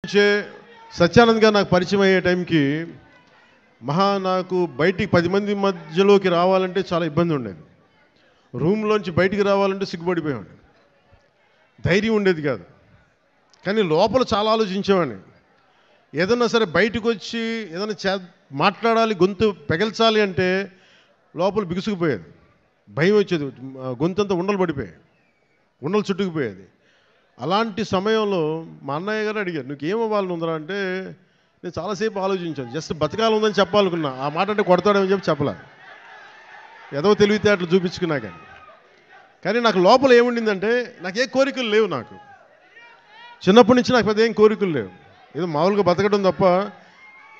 నుంచే సత్యానంద్ గారు నాకు పరిచయం అయ్యే టైంకి నాకు బయటికి 10 మంది మధ్యలోకి రావాలంటే చాలా ఇబ్బంది ఉండేది. రూమ్లోంచి బయటికి రావాలంటే సిగ్గుపడిపోయేవాడిని, ధైర్యం ఉండేది కాదు. కానీ లోపల చాలా ఆలోచించేవాడిని. ఏదన్నా సరే బయటకు వచ్చి ఏదైనా మాట్లాడాలి, గొంతు పెగల్చాలి అంటే లోపల బిగుసుకుపోయేది, భయం వచ్చేది, గొంతంతా ఉండలు పడిపోయాయి, ఉండలు చుట్టుకుపోయేది. అలాంటి సమయంలో మా అన్నయ్య గారు అడిగారు, నువ్వేమవ్వాలని ఉందా అంటే నేను చాలాసేపు ఆలోచించాను. జస్ట్ బతకాలి ఉందని చెప్పాలనుకున్నా. ఆ మాట అంటే కొడతాడేమని చెప్పి చెప్పలే, ఏదో తెలివితేటలు చూపించుకున్నా. కానీ నాకు లోపల ఏముండిందంటే నాకు ఏ కోరికలు లేవు. నాకు చిన్నప్పటి నుంచి నాకు పెద్ద ఏం కోరికలు లేవు. ఏదో మామూలుగా బతకడం తప్ప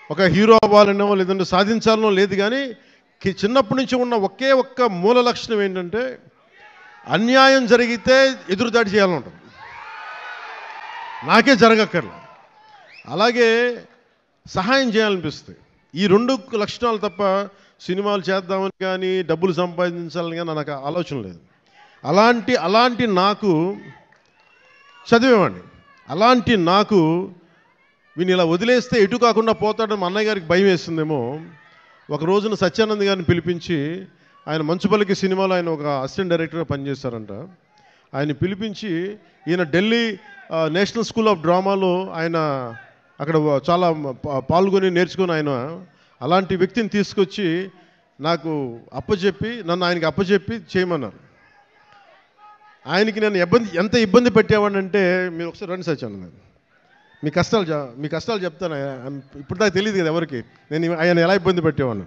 ఒక హీరో అవ్వాలనో లేదంటే సాధించాలనో లేదు. కానీ చిన్నప్పటి నుంచి ఉన్న ఒకే ఒక్క మూల లక్షణం ఏంటంటే అన్యాయం జరిగితే ఎదురుదాడి చేయాలని ఉంటుంది, నాకే జరగక్కర్లే. అలాగే సహాయం చేయాలనిపిస్తుంది. ఈ 2 లక్షణాలు తప్ప సినిమాలు చేద్దామని కానీ డబ్బులు సంపాదించాలని కానీ నాకు ఆలోచన లేదు. అలాంటి నాకు చదివేవాడిని. అలాంటి నాకు వీని ఇలా వదిలేస్తే ఎటు కాకుండా పోతాడని మా అన్నయ్య గారికి భయం వేస్తుందేమో. ఒక రోజున సత్యానంద్ గారిని పిలిపించి, ఆయన మంచుపల్లికి సినిమాలో ఆయన ఒక అసిస్టెంట్ డైరెక్టర్గా పనిచేస్తారంట. ఆయన పిలిపించి ఈయన ఢిల్లీ నేషనల్ స్కూల్ ఆఫ్ డ్రామాలో ఆయన అక్కడ చాలా పాల్గొని నేర్చుకుని ఆయన అలాంటి వ్యక్తిని తీసుకొచ్చి నాకు నన్ను ఆయనకి అప్పచెప్పి చేయమన్నారు. ఆయనకి నేను ఎంత ఇబ్బంది పెట్టేవాడినంటే, మీరు ఒకసారి రండి సత్యానంద్, మీ కష్టాలు చెప్తాను. ఇప్పుడు దాకా తెలియదు కదా ఎవరికి నేను ఆయన ఎలా ఇబ్బంది పెట్టేవాడిని.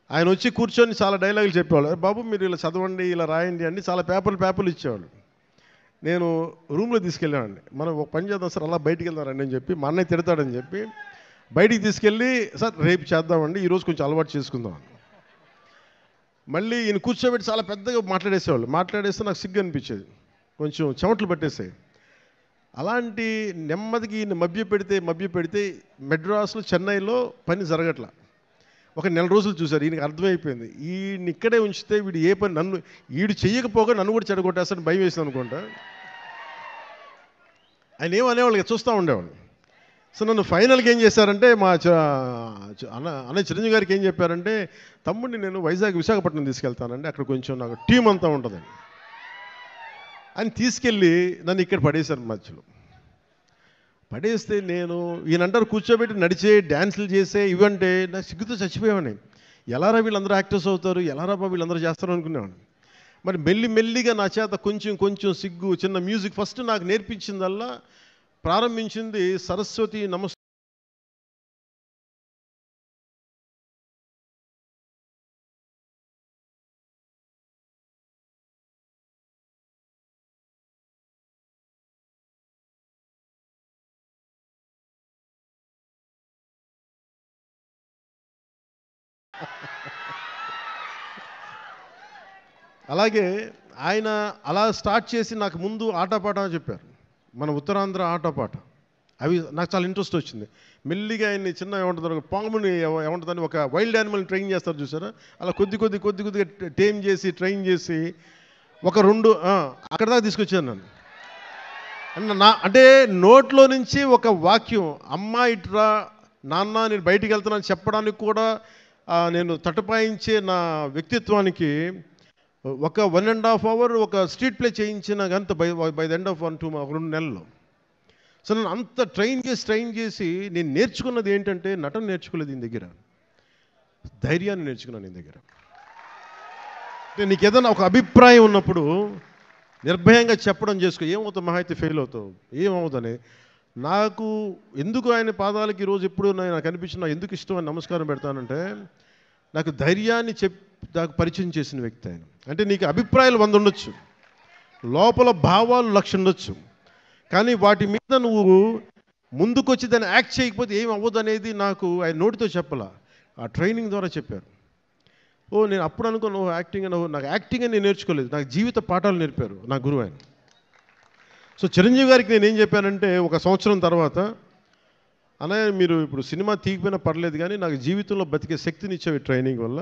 ఆయన వచ్చి కూర్చొని చాలా డైలాగులు చెప్పేవాళ్ళు. బాబు మీరు ఇలా చదవండి, ఇలా రాయండి అని చాలా పేపర్లు ఇచ్చేవాళ్ళు. నేను రూమ్లో తీసుకెళ్ళామండి. మనం ఒక పని చేద్దాం సార్, అలా బయటికి వెళ్తారండి అని చెప్పి, మా అన్నయ్య తిడతాడని చెప్పి బయటికి తీసుకెళ్ళి, సార్ రేపు చేద్దామండి, ఈరోజు కొంచెం అలవాటు చేసుకుందాం. మళ్ళీ ఈయన కూర్చోబెట్టి చాలా పెద్దగా మాట్లాడేస్తే నాకు సిగ్గు అనిపించేది, కొంచెం చెమటలు పట్టేసాయి. అలాంటి నెమ్మదికి ఈయన మభ్యపెడితే మెడ్రాస్లో చెన్నైలో పని జరగట్లా. ఒక 1 నెల రోజులు చూశారు. ఈయనకి అర్థమైపోయింది, ఈయన ఇక్కడే ఉంచితే వీడు ఏ పని వీడు చెయ్యకపోగా నన్ను కూడా చెడగొట్టేస్తాడని భయం వేసింది అనుకుంటా. ఆయన ఏమనేవాళ్ళు చూస్తూ ఉండేవాళ్ళు. సో నన్ను ఫైనల్గా ఏం చేశారంటే, మా అన్నయ్య చిరంజీవి గారికి ఏం చెప్పారంటే, తమ్ముడిని నేను విశాఖపట్నం తీసుకెళ్తానండి, అక్కడ కొంచెం నాకు టీం అంతా ఉంటుందండి అని తీసుకెళ్ళి నన్ను ఇక్కడ పడేశారు. మధ్యలో పడేస్తే నేను ఈయనంటారు కూర్చోబెట్టి నడిచే డ్యాన్సులు చేసే ఇవంటే నాకు సిగ్గుతో చచ్చిపోయేవాడిని. ఎలారా వీళ్ళందరూ యాక్టర్స్ అవుతారు, ఎలారా వీళ్ళందరూ చేస్తారు అనుకునేవాడిని. మరి మెల్లిగా నా చేత కొంచెం సిగ్గు, చిన్న మ్యూజిక్ ఫస్ట్ నాకు నేర్పించిందల్లా ప్రారంభించింది సరస్వతి నమస్తే. అలాగే ఆయన అలా స్టార్ట్ చేసి నాకు ముందు ఆటపాట చెప్పారు, మన ఉత్తరాంధ్ర ఆటపాట. అవి నాకు చాలా ఇంట్రెస్ట్ వచ్చింది. మెల్లిగా ఆయన్ని చిన్న ఏమంటుందో పాముని ఏమంటుందని ఒక వైల్డ్ యానిమల్ని ట్రైన్ చేస్తారు చూసారా, అలా కొద్దిగా టేమ్ చేసి ట్రైన్ చేసి ఒక 2 అక్కడ దాకా తీసుకొచ్చాను నన్ను. అంటే నోట్లో నుంచి ఒక వాక్యం, అమ్మా ఇట్రా నాన్న నేను బయటికి వెళ్తున్నాను చెప్పడానికి కూడా నేను తటపాయించే నా వ్యక్తిత్వానికి ఒక 1.5 hour ఒక స్ట్రీట్ ప్లే చేయించిన గంత బై ద ఎండ్ ఆఫ్ 2 నెలల్లో. సో నన్ను అంత ట్రైన్ చేసి నేను నేర్చుకున్నది ఏంటంటే, నటన నేర్చుకోలేదు ఈయన దగ్గర, ధైర్యాన్ని నేర్చుకున్నాను ఈయన దగ్గర. అంటే నీకు ఏదైనా ఒక అభిప్రాయం ఉన్నప్పుడు నిర్భయంగా చెప్పడం చేసుకో, ఏమవుతావు, మహా అయితే ఫెయిల్ అవుతావు, ఏమవుతుందని. నాకు ఎందుకు ఆయన పాదాలకి ఈరోజు ఎప్పుడు నాకు అనిపించిన ఎందుకు ఇష్టం అని నమస్కారం పెడతానంటే, నాకు ధైర్యాన్ని నాకు పరిచయం చేసిన వ్యక్తి ఆయన. అంటే నీకు అభిప్రాయాలు 100 ఉండొచ్చు, లోపల భావాలు 1,00,000 ఉండొచ్చు, కానీ వాటి మీద నువ్వు ముందుకొచ్చి దాన్ని యాక్ట్ చేయకపోతే ఏం అవ్వదు అనేది నాకు ఆయన నోటితో చెప్పాల, ఆ ట్రైనింగ్ ద్వారా చెప్పారు. నేను అప్పుడు అనుకో నాకు యాక్టింగ్ అని నేను నేర్చుకోలేదు, నాకు జీవిత పాఠాలు నేర్పారు నా గురువు ఆయన. సో చిరంజీవి గారికి నేను ఏం చెప్పానంటే, 1 సంవత్సరం తర్వాత, అన్నయ్య మీరు ఇప్పుడు సినిమా తీయకపోయినా పర్లేదు కానీ నాకు జీవితంలో బతికే శక్తిని ఇచ్చేవి ట్రైనింగ్ వల్ల,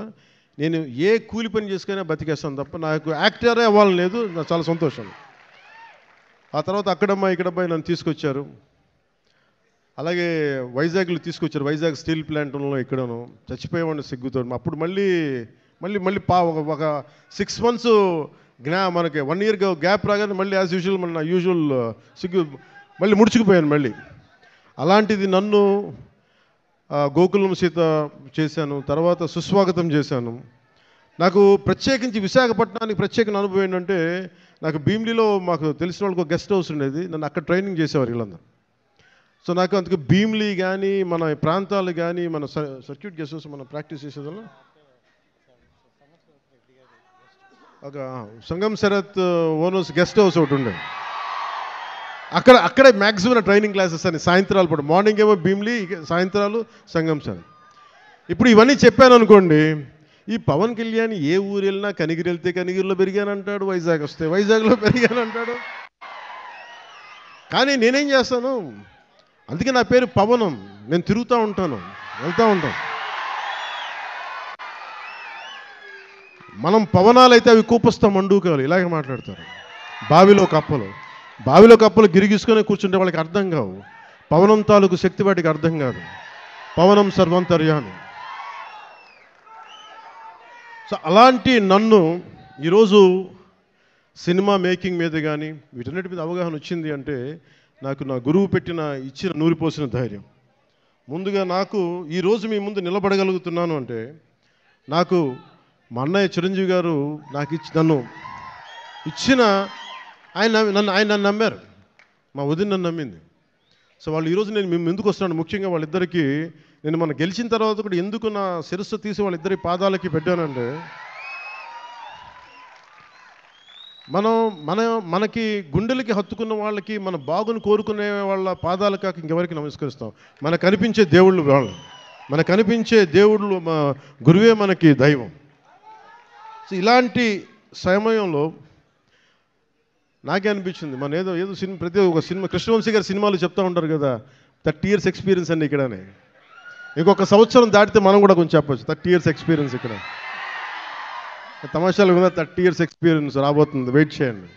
నేను ఏ కూలి పని చేసుకున్నా బతికేస్తాను తప్ప నాకు యాక్టరే అవ్వాలని లేదు, నాకు చాలా సంతోషం. ఆ తర్వాత అక్కడమ్మా ఇక్కడమ్మా నన్ను తీసుకొచ్చారు. అలాగే వైజాగ్లో తీసుకొచ్చారు, వైజాగ్ స్టీల్ ప్లాంట్లో ఇక్కడను చచ్చిపోయేవాడిని సిగ్గుతో. అప్పుడు మళ్ళీ మళ్ళీ మళ్ళీ ఒక 6 months మనకి 1 year గ్యాప్ రాగానే మళ్ళీ యాజ్ యూజువల్ మన యూజువల్ సిగ్గు మళ్ళీ ముడుచుకుపోయాను మళ్ళీ. అలాంటిది నన్ను గోకులం సీత చేశాను, తర్వాత సుస్వాగతం చేశాను. నాకు ప్రత్యేకించి విశాఖపట్నానికి ప్రత్యేకమైన అనుభవం ఏంటంటే, నాకు భీమిలిలో మాకు తెలిసిన వాళ్ళకి ఒక గెస్ట్ హౌస్ ఉండేది, నన్ను అక్కడ ట్రైనింగ్ చేసేవారు వీళ్ళందరూ. సో నాకు అందుకు భీమిలి కానీ మన ప్రాంతాలు కానీ మన సర్క్యూట్ గెస్ట్ హౌస్ మనం ప్రాక్టీస్ చేసేదాన్ని ఒక సంగం శరత్ ఓనర్స్ గెస్ట్ హౌస్ ఒకటి ఉండేది. అక్కడే మ్యాక్సిమం ట్రైనింగ్ క్లాసెస్ అని సాయంత్రాలు పడు, మార్నింగ్ ఏమో భీమిలి, సాయంత్రాలు సంగం శరత్. ఇప్పుడు ఇవన్నీ చెప్పాను అనుకోండి, ఈ పవన్ కళ్యాణ్ ఏ ఊరు వెళ్ళినా కనిగిరి వెళ్తే కనిగిరిలో పెరిగానంటాడు, వైజాగ్ వస్తే వైజాగ్లో పెరిగానంటాడు. కానీ నేనేం చేస్తాను, అందుకే నా పేరు పవనం. నేను తిరుగుతూ ఉంటాను, వెళ్తూ ఉంటాను. మనం పవనాలైతే అవి కూపస్తాం మండూకాలు ఇలాగే మాట్లాడతారు. బావిలో కప్పలు గిరిగీసుకొని కూర్చుంటే వాళ్ళకి అర్థం కావు. పవనం తాలూకు శక్తి వాటికి అర్థం కాదు. పవనం సర్వంతర్యామి. సో అలాంటి నన్ను ఈరోజు సినిమా మేకింగ్ మీద కానీ వీటన్నిటి మీద అవగాహన వచ్చింది అంటే నాకు నా గురువు ఇచ్చిన నూరిపోసిన ధైర్యం. ముందుగా నాకు ఈరోజు మీ ముందు నిలబడగలుగుతున్నాను అంటే నాకు మా అన్నయ్య చిరంజీవి గారు నన్ను ఇచ్చిన ఆయన నన్ను నమ్మారు, మా వదిన నన్ను నమ్మింది. సో వాళ్ళు ఈరోజు నేను మేము ఎందుకు వస్తున్నాను, ముఖ్యంగా వాళ్ళిద్దరికీ నేను మన గెలిచిన తర్వాత కూడా ఎందుకు నా శిరస్సు తీసి వాళ్ళిద్దరి పాదాలకి పెట్టానంటే, మనకి గుండెలకి హత్తుకున్న వాళ్ళకి, మన బాగుని కోరుకునే వాళ్ళ పాదాలు కాక ఇంకెవరికి నమస్కరిస్తాం. మనకు కనిపించే దేవుళ్ళు వాళ్ళు, మనకు కనిపించే దేవుళ్ళు మా గురువే మనకి దైవం. సో ఇలాంటి సమయంలో నాకే అనిపించింది, మన ఏదో సినిమా, ప్రతి ఒక సినిమా కృష్ణవంశీ గారి సినిమాలు చెప్తూ ఉంటారు కదా, 30 years ఎక్స్పీరియన్స్ అండి ఇక్కడనే. ఇంకొక సంవత్సరం దాటితే మనం కూడా కొంచెం చెప్పచ్చు 30 years ఎక్స్పీరియన్స్ ఇక్కడ. తమాషాలు కదా, 30 years ఎక్స్పీరియన్స్ రాబోతుంది, వెయిట్ చేయండి.